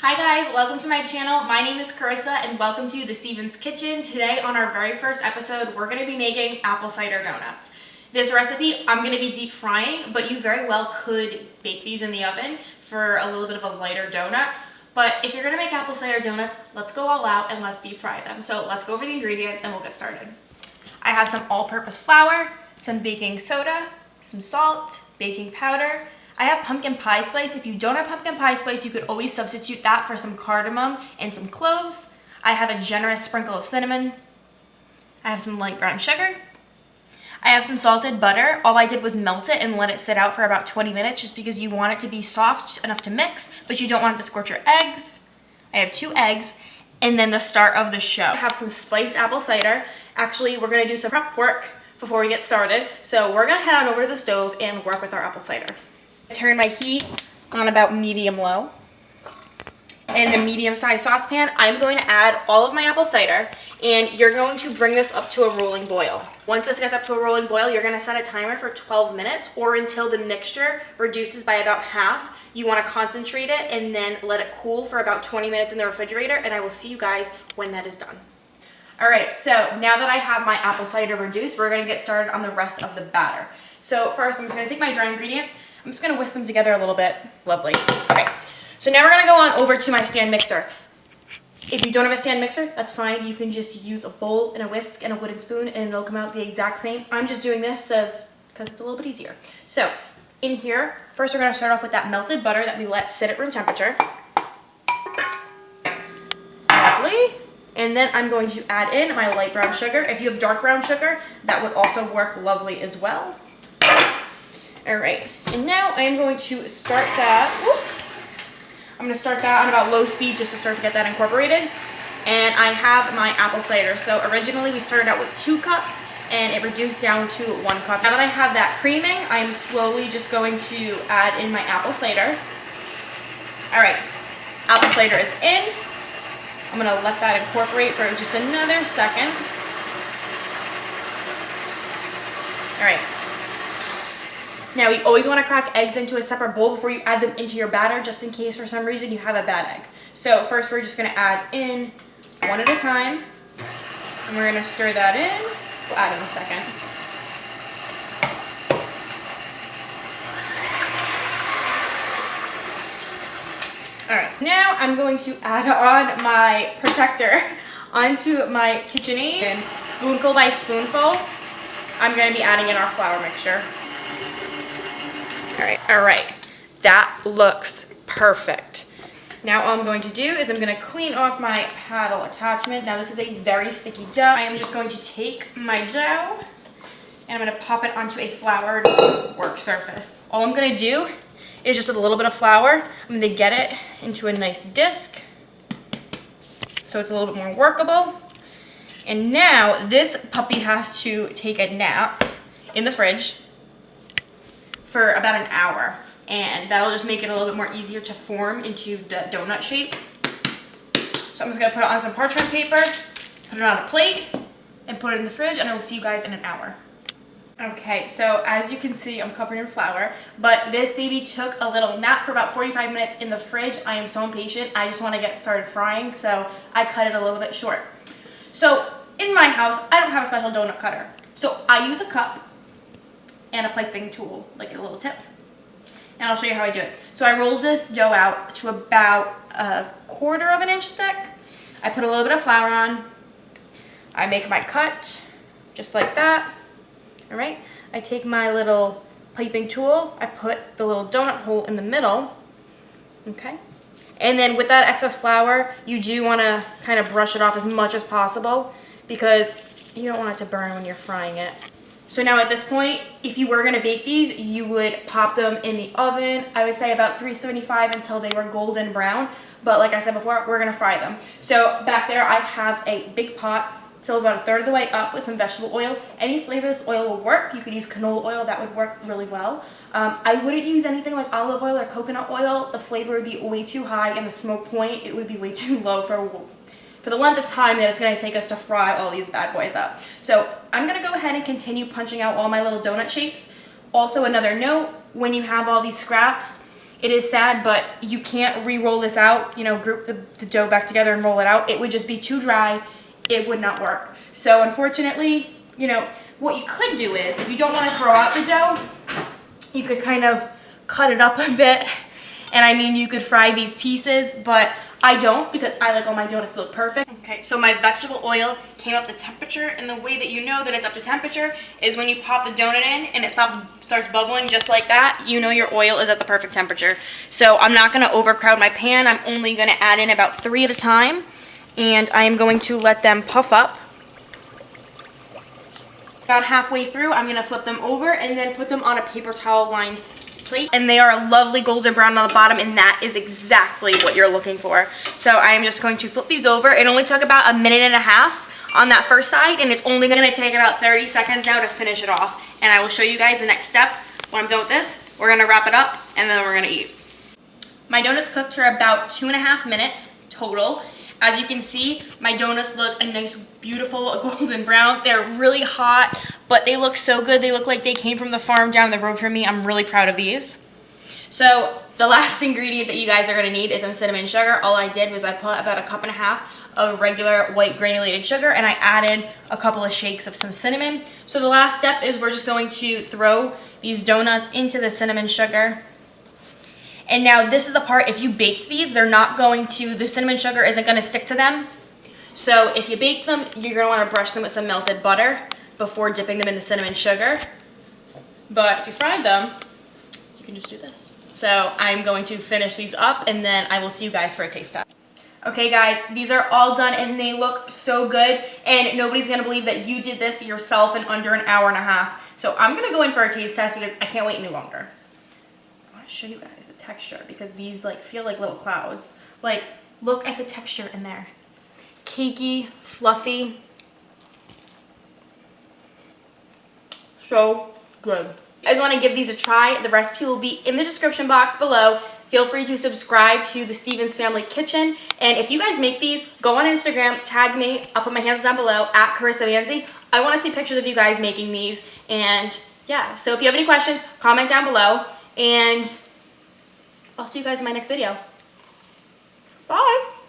Hi guys, welcome to my channel. My name is Carissa and welcome to the Stevens Kitchen. Today on our very first episode, we're going to be making apple cider donuts. This recipe I'm going to be deep frying, but you very well could bake these in the oven for a little bit of a lighter donut. But if you're going to make apple cider donuts, let's go all out and let's deep fry them. So let's go over the ingredients and we'll get started. I have some all-purpose flour, some baking soda, some salt, baking powder. I have pumpkin pie spice. If you don't have pumpkin pie spice, you could always substitute that for some cardamom and some cloves. I have a generous sprinkle of cinnamon. I have some light brown sugar. I have some salted butter. All I did was melt it and let it sit out for about 20 minutes just because you want it to be soft enough to mix, but you don't want it to scorch your eggs. I have 2 eggs. And then the start of the show. I have some spiced apple cider. Actually, we're gonna do some prep work before we get started. So we're gonna head on over to the stove and work with our apple cider. Turn my heat on about medium-low. In a medium-sized saucepan, I'm going to add all of my apple cider, and you're going to bring this up to a rolling boil. Once this gets up to a rolling boil, you're going to set a timer for 12 minutes or until the mixture reduces by about half. You want to concentrate it and then let it cool for about 20 minutes in the refrigerator, and I will see you guys when that is done. All right, so now that I have my apple cider reduced, we're going to get started on the rest of the batter. So first, I'm just going to take my dry ingredients. I'm just going to whisk them together a little bit. Lovely. Okay, so now we're going to go on over to my stand mixer. If you don't have a stand mixer, that's fine. You can just use a bowl and a whisk and a wooden spoon and it'll come out the exact same. I'm just doing this because it's a little bit easier. So in here, first we're going to start off with that melted butter that we let sit at room temperature. Lovely. And then I'm going to add in my light brown sugar. If you have dark brown sugar, that would also work lovely as well. All right, and now I am going to start that. I'm going to start that on about low speed just to start to get that incorporated. And I have my apple cider. So originally we started out with 2 cups and it reduced down to 1 cup. Now that I have that creaming, I'm slowly just going to add in my apple cider. All right, apple cider is in. I'm going to let that incorporate for just another second. All right. Now, you always want to crack eggs into a separate bowl before you add them into your batter, just in case for some reason you have a bad egg. So first we're just going to add in one at a time, and we're going to stir that in. We'll add in a second. All right, now I'm going to add on my protector onto my KitchenAid, and spoonful by spoonful, I'm going to be adding in our flour mixture. All right, that looks perfect. Now all I'm going to do is I'm going to clean off my paddle attachment. Now this is a very sticky dough. I am just going to take my dough and I'm going to pop it onto a floured work surface. All I'm going to do is just with a little bit of flour, I'm going to get it into a nice disc so it's a little bit more workable. And now this puppy has to take a nap in the fridge for about an hour, and that'll just make it a little bit more easier to form into the donut shape. So I'm just gonna put it on some parchment paper, put it on a plate, and put it in the fridge, and I will see you guys in an hour. Okay, so as you can see, I'm covered in flour, but this baby took a little nap for about 45 minutes in the fridge. I am so impatient. I just want to get started frying, so I cut it a little bit short. So in my house, I don't have a special donut cutter. So I use a cup and a piping tool, like a little tip. And I'll show you how I do it. So I rolled this dough out to about 1/4 of an inch thick. I put a little bit of flour on. I make my cut, just like that. All right, I take my little piping tool. I put the little donut hole in the middle, okay? And then with that excess flour, you do wanna kind of brush it off as much as possible because you don't want it to burn when you're frying it. So now at this point, if you were gonna bake these, you would pop them in the oven. I would say about 375 until they were golden brown. But like I said before, we're gonna fry them. So back there, I have a big pot filled about 1/3 of the way up with some vegetable oil. Any flavorless oil will work. You could use canola oil, that would work really well. I wouldn't use anything like olive oil or coconut oil. The flavor would be way too high and the smoke point, it would be way too low for the length of time that it's going to take us to fry all these bad boys up. So I'm going to go ahead and continue punching out all my little donut shapes. Also, another note, when you have all these scraps, It is sad, but you can't re-roll this out, you know, group the dough back together and roll it out. It would just be too dry. It would not work. So unfortunately, you know, what you could do is, if you don't want to throw out the dough, you could kind of cut it up a bit. And I mean, you could fry these pieces, but I don't, because I like all my donuts to look perfect. Okay, so my vegetable oil came up to temperature, and the way that you know that it's up to temperature is when you pop the donut in and it starts bubbling just like that, you know your oil is at the perfect temperature. So I'm not gonna overcrowd my pan. I'm only gonna add in about 3 at a time, and I am going to let them puff up. About halfway through, I'm gonna flip them over and then put them on a paper towel lined plate. And they are lovely golden brown on the bottom, and that is exactly what you're looking for. So I am just going to flip these over. It only took about 1.5 minutes on that first side, and it's only gonna take about 30 seconds now to finish it off. And I will show you guys the next step. When I'm done with this, we're gonna wrap it up and then we're gonna eat. My donuts cooked for about 2.5 minutes total. As you can see, my donuts look a nice, beautiful golden brown. They're really hot, but they look so good. They look like they came from the farm down the road from me. I'm really proud of these. So the last ingredient that you guys are gonna need is some cinnamon sugar. All I did was I put about 1.5 cups of regular white granulated sugar, and I added a couple of shakes of some cinnamon. So the last step is we're just going to throw these donuts into the cinnamon sugar. And now this is the part, if you baked these, the cinnamon sugar isn't gonna stick to them. So if you bake them, you're gonna wanna brush them with some melted butter before dipping them in the cinnamon sugar. But if you fried them, you can just do this. So I'm going to finish these up, and then I will see you guys for a taste test. Okay guys, these are all done and they look so good, and nobody's gonna believe that you did this yourself in under 1.5 hours. So I'm gonna go in for a taste test because I can't wait any longer. I wanna show you guys the texture because these like feel like little clouds. Like, look at the texture in there. Cakey, fluffy. So good. I just want to give these a try. The recipe will be in the description box below. Feel free to subscribe to the Stevens Family Kitchen. And if you guys make these, go on Instagram, tag me. I'll put my handle down below, at Carissa Vanzi. I want to see pictures of you guys making these. And yeah, so if you have any questions, comment down below. And I'll see you guys in my next video. Bye.